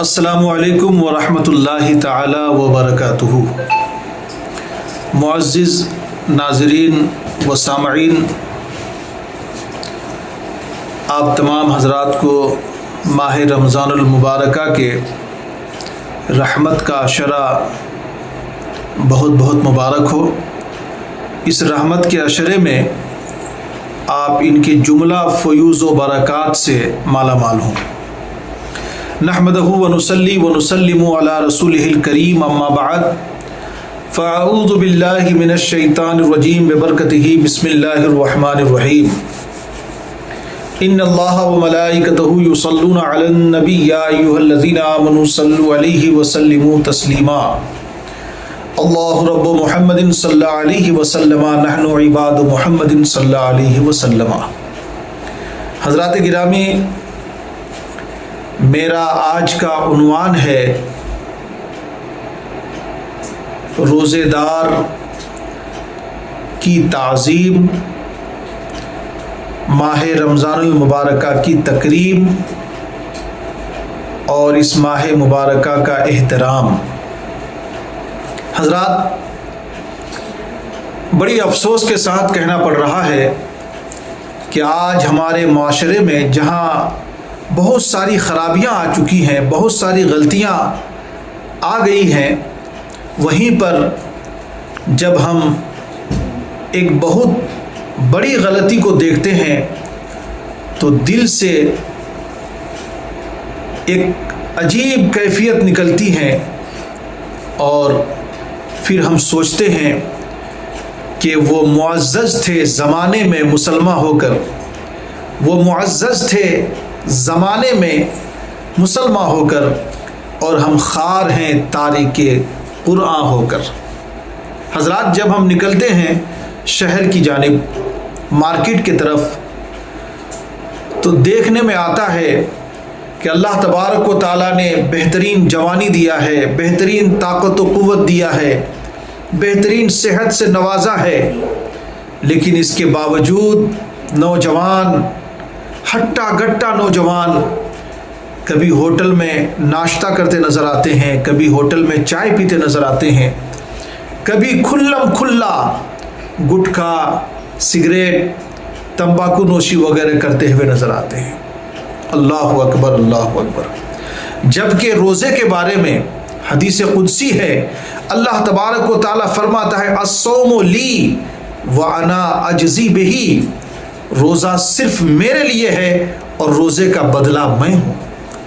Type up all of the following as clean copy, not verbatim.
السلام علیکم ورحمۃ اللہ تعالی وبرکاتہ۔ معزز ناظرین و سامعین، آپ تمام حضرات کو ماہ رمضان المبارکہ کے رحمت کا عشرہ بہت بہت مبارک ہو۔ اس رحمت کے عشرے میں آپ ان کے جملہ فیوز و برکات سے مالا مال ہوں۔ نحمدہ ونصلی ونسلم علی رسولہ الکریم، اما بعد فاعوذ باللہ من الشیطان الرجیم ببرکتہ بسم اللہ الرحمن الرحیم۔ ان اللہ وملائکتہ یصلون علی النبی یا ایھا الذین آمنوا صلوا علیہ وسلموا تسلیما۔ اللہ رب محمد صلی اللہ علیہ وسلم، نحن عباد محمد صلی اللہ علیہ وسلم۔ حضرات گرامی، میرا آج کا عنوان ہے روزے دار کی تعظیم، ماہ رمضان المبارکہ کی تکریم اور اس ماہ مبارکہ کا احترام۔ حضرات، بڑی افسوس کے ساتھ کہنا پڑ رہا ہے کہ آج ہمارے معاشرے میں جہاں بہت ساری خرابیاں آ چکی ہیں، بہت ساری غلطیاں آ گئی ہیں، وہیں پر جب ہم ایک بہت بڑی غلطی کو دیکھتے ہیں تو دل سے ایک عجیب کیفیت نکلتی ہے اور پھر ہم سوچتے ہیں کہ وہ معزز تھے زمانے میں مسلمان ہو کر، وہ معزز تھے زمانے میں مسلمان ہو کر، اور ہم خار ہیں تارک قرآن ہو کر۔ حضرات، جب ہم نکلتے ہیں شہر کی جانب، مارکیٹ کی طرف، تو دیکھنے میں آتا ہے کہ اللہ تبارک و تعالیٰ نے بہترین جوانی دیا ہے، بہترین طاقت و قوت دیا ہے، بہترین صحت سے نوازا ہے، لیکن اس کے باوجود نوجوان، ہٹا گٹا نوجوان کبھی ہوٹل میں ناشتہ کرتے نظر آتے ہیں، کبھی ہوٹل میں چائے پیتے نظر آتے ہیں، کبھی کھلم کھلا گٹکا، سگریٹ، تمباکو نوشی وغیرہ کرتے ہوئے نظر آتے ہیں۔ اللہ اکبر، اللہ اکبر۔ جبکہ روزے کے بارے میں حدیث قدسی ہے، اللہ تبارک و تعالیٰ فرماتا ہے الصوم لی وانا اجزی بہی، روزہ صرف میرے لیے ہے اور روزے کا بدلہ میں ہوں۔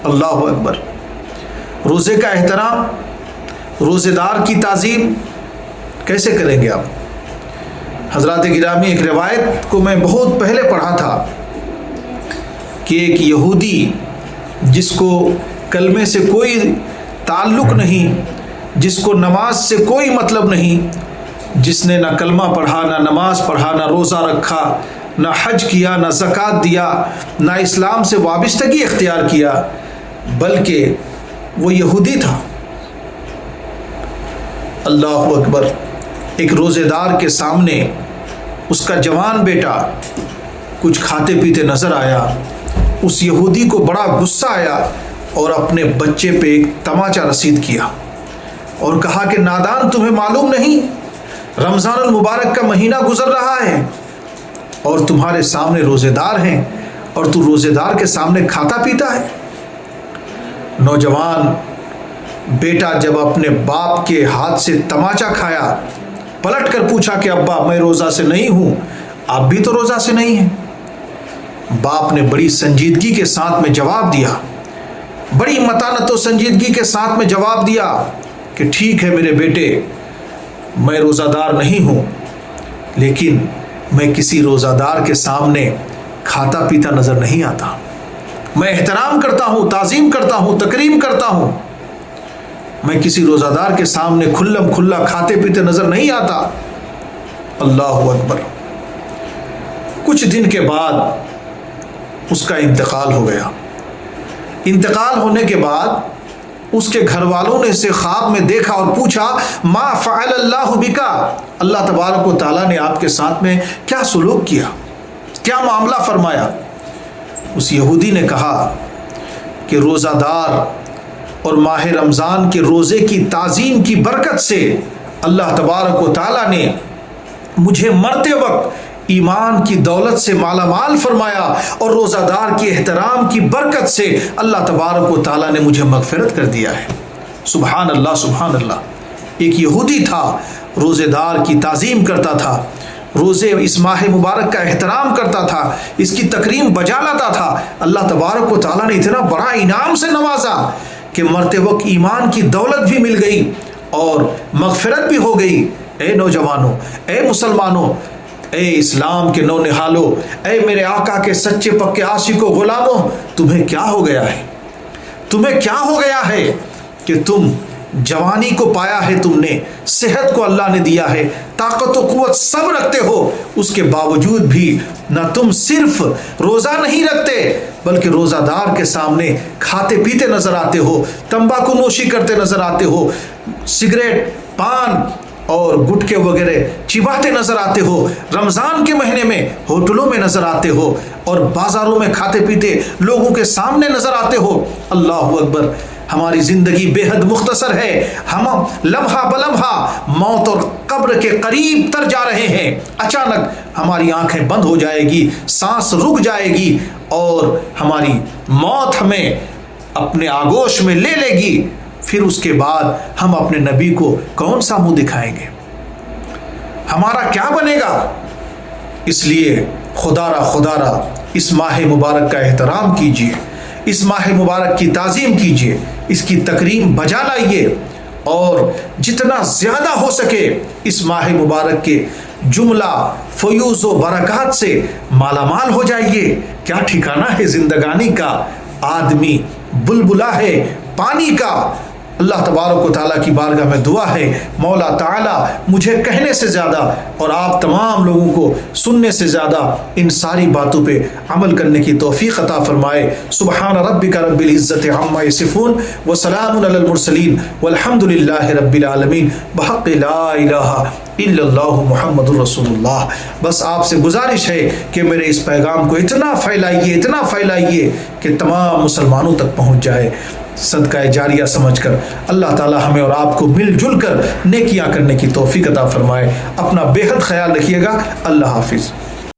اللہ اکبر۔ روزے کا احترام، روزے دار کی تعظیم کیسے کریں گے آپ؟ حضرات گرامی، ایک روایت کو میں بہت پہلے پڑھا تھا کہ ایک یہودی جس کو کلمے سے کوئی تعلق نہیں، جس کو نماز سے کوئی مطلب نہیں، جس نے نہ کلمہ پڑھا، نہ نماز پڑھا، نہ روزہ رکھا، نہ حج کیا، نہ زکوٰۃ دیا، نہ اسلام سے وابستگی اختیار کیا، بلکہ وہ یہودی تھا۔ اللہ اکبر۔ ایک روزے دار کے سامنے اس کا جوان بیٹا کچھ کھاتے پیتے نظر آیا، اس یہودی کو بڑا غصہ آیا اور اپنے بچے پہ ایک تماچا رسید کیا اور کہا کہ نادان، تمہیں معلوم نہیں رمضان المبارک کا مہینہ گزر رہا ہے اور تمہارے سامنے روزے دار ہیں اور تو روزے دار کے سامنے کھاتا پیتا ہے؟ نوجوان بیٹا جب اپنے باپ کے ہاتھ سے تماچا کھایا، پلٹ کر پوچھا کہ ابا، میں روزہ سے نہیں ہوں، آپ بھی تو روزہ سے نہیں ہیں۔ باپ نے بڑی سنجیدگی کے ساتھ میں جواب دیا، بڑی متانت و سنجیدگی کے ساتھ میں جواب دیا کہ ٹھیک ہے میرے بیٹے، میں روزہ دار نہیں ہوں، لیکن میں کسی روزہ دار کے سامنے کھاتا پیتا نظر نہیں آتا، میں احترام کرتا ہوں، تعظیم کرتا ہوں، تکریم کرتا ہوں، میں کسی روزہ دار کے سامنے کھلم کھلا کھاتے پیتے نظر نہیں آتا۔ اللہ اکبر۔ کچھ دن کے بعد اس کا انتقال ہو گیا۔ انتقال ہونے کے بعد اس کے گھر والوں نے اسے خواب میں دیکھا اور پوچھا ما فعل اللہ بکا، اللہ تبارک و تعالیٰ نے آپ کے ساتھ میں کیا سلوک کیا، کیا معاملہ فرمایا؟ اس یہودی نے کہا کہ روزہ دار اور ماہ رمضان کے روزے کی تعظیم کی برکت سے اللہ تبارک و تعالیٰ نے مجھے مرتے وقت ایمان کی دولت سے مالا مال فرمایا، اور روزہ دار کے احترام کی برکت سے اللہ تبارک و تعالیٰ نے مجھے مغفرت کر دیا ہے۔ سبحان اللہ سبحان اللہ۔ ایک یہودی تھا، روزے دار کی تعظیم کرتا تھا، روزے اس ماہ مبارک کا احترام کرتا تھا، اس کی تکریم بجا لاتا تھا۔ اللہ تبارک و تعالیٰ نے اتنا بڑا انعام سے نوازا کہ مرتے وقت ایمان کی دولت بھی مل گئی اور مغفرت بھی ہو گئی۔ اے نوجوانوں، اے مسلمانوں، اے اسلام کے نو نہالوں، اے میرے آقا کے سچے پکے عاشقوں غلاموں، تمہیں کیا ہو گیا ہے؟ تمہیں کیا ہو گیا ہے کہ تم جوانی کو پایا ہے، تم نے صحت کو اللہ نے دیا ہے، طاقت و قوت سب رکھتے ہو، اس کے باوجود بھی نہ تم صرف روزہ نہیں رکھتے بلکہ روزہ دار کے سامنے کھاتے پیتے نظر آتے ہو، تمباکو نوشی کرتے نظر آتے ہو، سگریٹ، پان اور گٹکے وغیرہ چباتے نظر آتے ہو، رمضان کے مہینے میں ہوٹلوں میں نظر آتے ہو اور بازاروں میں کھاتے پیتے لوگوں کے سامنے نظر آتے ہو۔ اللہ اکبر، ہماری زندگی بے حد مختصر ہے، ہم لمحہ بلمحہ موت اور قبر کے قریب تر جا رہے ہیں۔ اچانک ہماری آنکھیں بند ہو جائے گی، سانس رک جائے گی اور ہماری موت ہمیں اپنے آغوش میں لے لے گی۔ پھر اس کے بعد ہم اپنے نبی کو کون سا منہ دکھائیں گے؟ ہمارا کیا بنے گا؟ اس لیے خدا را اس ماہ مبارک کا احترام کیجیے، اس ماہ مبارک کی تعظیم کیجیے، اس کی تکریم بجا لائیے، اور جتنا زیادہ ہو سکے اس ماہ مبارک کے جملہ فیوز و برکات سے مالا مال ہو جائیے۔ کیا ٹھکانہ ہے زندگانی کا، آدمی بلبلا ہے پانی کا۔ اللہ تبارک و تعالیٰ کی بارگاہ میں دعا ہے، مولا تعالیٰ مجھے کہنے سے زیادہ اور آپ تمام لوگوں کو سننے سے زیادہ ان ساری باتوں پہ عمل کرنے کی توفیق عطا فرمائے۔ سبحان ربک رب العزت عما یصفون وسلام علی المرسلین والحمد للہ رب العالمین بحق لا الہ الا اللہ محمد الرسول اللہ۔ بس آپ سے گزارش ہے کہ میرے اس پیغام کو اتنا پھیلائیے کہ تمام مسلمانوں تک پہنچ جائے۔ صدقہ جاریہ سمجھ کر اللہ تعالی ہمیں اور آپ کو مل جل کر نیکیاں کرنے کی توفیق عطا فرمائے۔ اپنا بے حد خیال رکھیے گا۔ اللہ حافظ۔